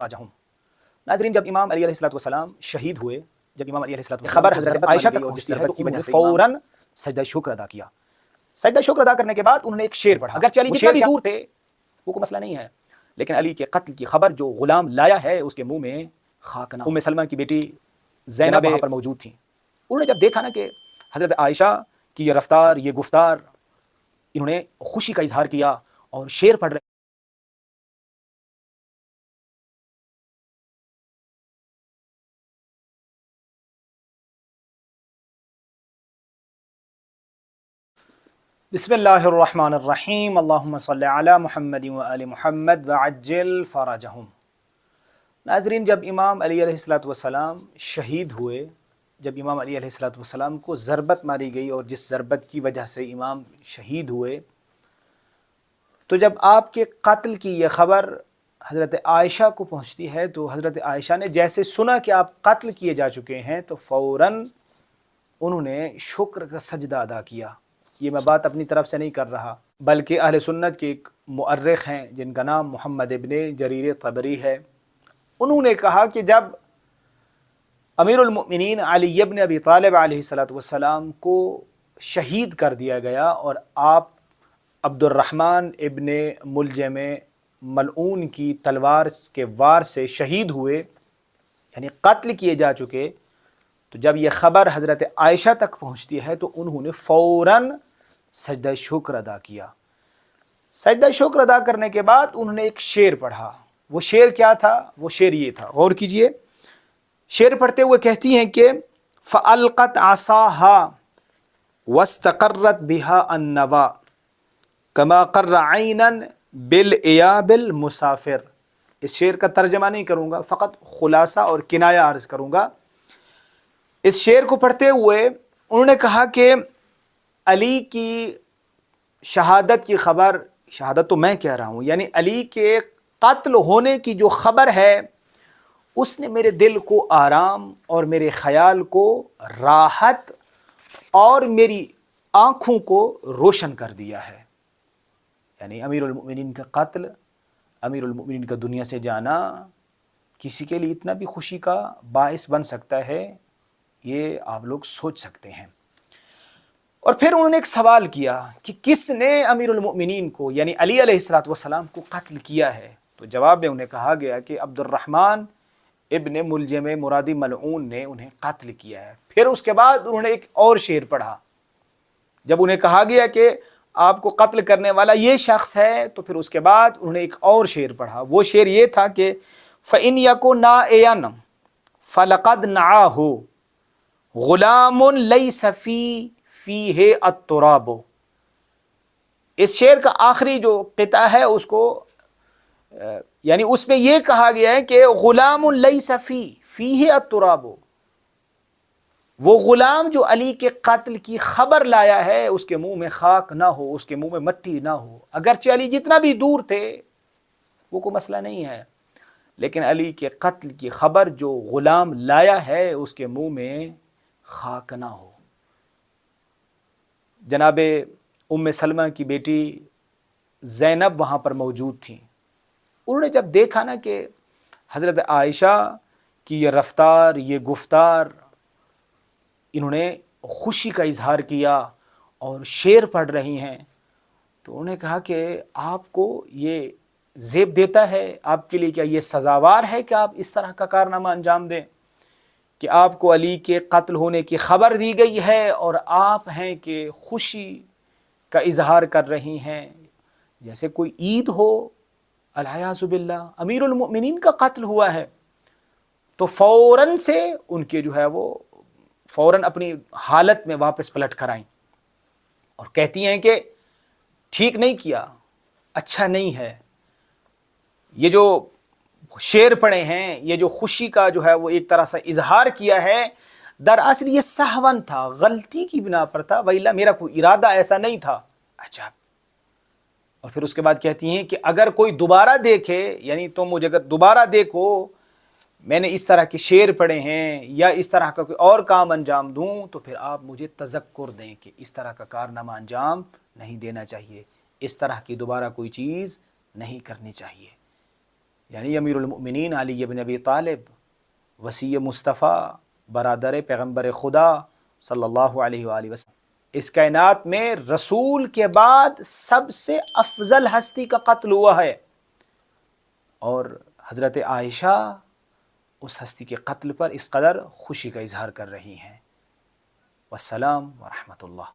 راجع ہوں۔ ناظرین، جب امام علی علیہ السلام شہید ہوئے، جب امام علی علیہ السلام خبر حضرت عائشہ تک پہنچی ہے تو انہوں نے فوراً سجدہ شکر ادا کیا۔ سجدہ شکر ادا کرنے کے بعد انہوں نے ایک شعر پڑھا۔ اگرچہ علی جتنا بھی دور تھے وہ کوئی مسئلہ نہیں ہے، لیکن علی کے قتل کی خبر جو غلام لایا ہے اس کے منہ میں خاک نہ ہو۔ ام سلمہ کی بیٹی زینب وہاں پر موجود تھیں۔ انہوں نے جب دیکھا نا کہ حضرت عائشہ کی یہ رفتار، یہ گفتار، انہوں نے خوشی کا اظہار کیا اور شعر پڑھ رہے۔ بسم اللہ الرحمن الرحیم، اللہم صلی علی محمد و آل محمد وعجل فرجہم۔ ناظرین، جب امام علی علیہ السلام شہید ہوئے، جب امام علی علیہ السلام کو ضربت ماری گئی اور جس ضربت کی وجہ سے امام شہید ہوئے، تو جب آپ کے قتل کی یہ خبر حضرت عائشہ کو پہنچتی ہے تو حضرت عائشہ نے جیسے سنا کہ آپ قتل کیے جا چکے ہیں تو فوراً انہوں نے شکر کا سجدہ ادا کیا۔ یہ میں بات اپنی طرف سے نہیں کر رہا، بلکہ اہل سنت کے ایک مؤرخ ہیں جن کا نام محمد ابن جریر طبری ہے۔ انہوں نے کہا کہ جب امیر المؤمنین علی ابن ابی طالب علیہ السلام کو شہید کر دیا گیا اور آپ عبد الرحمن ابن ملجم ملعون کی تلوار کے وار سے شہید ہوئے، یعنی قتل کیے جا چکے، تو جب یہ خبر حضرت عائشہ تک پہنچتی ہے تو انہوں نے فوراً سجدہ شکر ادا کیا۔ سجدہ شکر ادا کرنے کے بعد انہوں نے ایک شعر پڑھا۔ وہ شعر کیا تھا؟ وہ شعر یہ تھا، غور کیجئے۔ شعر پڑھتے ہوئے کہتی ہیں کہ فَأَلْقَتْ عَصَاهَا وَاسْتَقَرَّتْ بِهَا النَّوَى كَمَا قَرَّ عَيْنًا بِالْإِيَابِ الْمُسَافِرِ۔ اس شعر کا ترجمہ نہیں کروں گا، فقط خلاصہ اور کنایہ عرض کروں گا۔ اس شعر کو پڑھتے ہوئے انہوں نے کہا کہ علی کی شہادت کی خبر، شہادت تو میں کہہ رہا ہوں، یعنی علی کے قتل ہونے کی جو خبر ہے اس نے میرے دل کو آرام اور میرے خیال کو راحت اور میری آنکھوں کو روشن کر دیا ہے۔ یعنی امیر المؤمنین کا قتل، امیر المؤمنین کا دنیا سے جانا کسی کے لیے اتنا بھی خوشی کا باعث بن سکتا ہے، یہ آپ لوگ سوچ سکتے ہیں۔ اور پھر انہوں نے ایک سوال کیا کہ کس نے امیر المؤمنین کو یعنی علی علیہ السلام کو قتل کیا ہے؟ تو جواب میں انہیں کہا گیا کہ عبد الرحمن ابن ملجم مرادی ملعون نے انہیں قتل کیا ہے۔ پھر اس کے بعد انہوں نے ایک اور شعر پڑھا۔ جب انہیں کہا گیا کہ آپ کو قتل کرنے والا یہ شخص ہے تو پھر اس کے بعد انہوں نے ایک اور شعر پڑھا۔ وہ شعر یہ تھا کہ فَإِنْ يَكُ نَائِيًا فَلَقَدْ نَعَاهُ غُلَامٌ لَيْسَ فِيهِ التُّرَابُ۔ اس شعر کا آخری جو قطعہ ہے اس کو یعنی اس میں یہ کہا گیا ہے کہ غلام لیس فیہ التراب، وہ غلام جو علی کے قتل کی خبر لایا ہے اس کے منہ میں خاک نہ ہو، اس کے منہ میں مٹی نہ ہو۔ اگرچہ علی جتنا بھی دور تھے وہ کوئی مسئلہ نہیں ہے، لیکن علی کے قتل کی خبر جو غلام لایا ہے اس کے منہ میں خاک نہ ہو۔ جناب ام سلمہ کی بیٹی زینب وہاں پر موجود تھیں۔ انہوں نے جب دیکھا نا کہ حضرت عائشہ کی یہ رفتار، یہ گفتار، انہوں نے خوشی کا اظہار کیا اور شعر پڑھ رہی ہیں، تو انہوں نے کہا کہ آپ کو یہ زیب دیتا ہے، آپ کے لیے کیا یہ سزاوار ہے کہ آپ اس طرح کا کارنامہ انجام دیں کہ آپ کو علی کے قتل ہونے کی خبر دی گئی ہے اور آپ ہیں کہ خوشی کا اظہار کر رہی ہیں جیسے کوئی عید ہو۔ العیاذ باللہ، امیر المؤمنین کا قتل ہوا ہے۔ تو فوراً سے ان کے جو ہے وہ فوراً اپنی حالت میں واپس پلٹ کر آئیں اور کہتی ہیں کہ ٹھیک نہیں کیا، اچھا نہیں ہے۔ یہ جو شعر پڑھے ہیں، یہ جو خوشی کا جو ہے وہ ایک طرح سے اظہار کیا ہے، دراصل یہ سہون تھا، غلطی کی بنا پر تھا، وإلا میرا کوئی ارادہ ایسا نہیں تھا۔ عجب۔ اور پھر اس کے بعد کہتی ہیں کہ اگر کوئی دوبارہ دیکھے، یعنی تم مجھے اگر دوبارہ دیکھو میں نے اس طرح کے شعر پڑھے ہیں یا اس طرح کا کوئی اور کام انجام دوں تو پھر آپ مجھے تذکر دیں کہ اس طرح کا کارنامہ انجام نہیں دینا چاہیے، اس طرح کی دوبارہ کوئی چیز نہیں کرنی چاہیے۔ یعنی امیر المؤمنین علی بن ابی طالب، وصی مصطفیٰ، برادر پیغمبر خدا صلی اللہ علیہ وآلہ وسلم، اس کائنات میں رسول کے بعد سب سے افضل ہستی کا قتل ہوا ہے، اور حضرت عائشہ اس ہستی کے قتل پر اس قدر خوشی کا اظہار کر رہی ہیں۔ والسلام ورحمۃ اللہ۔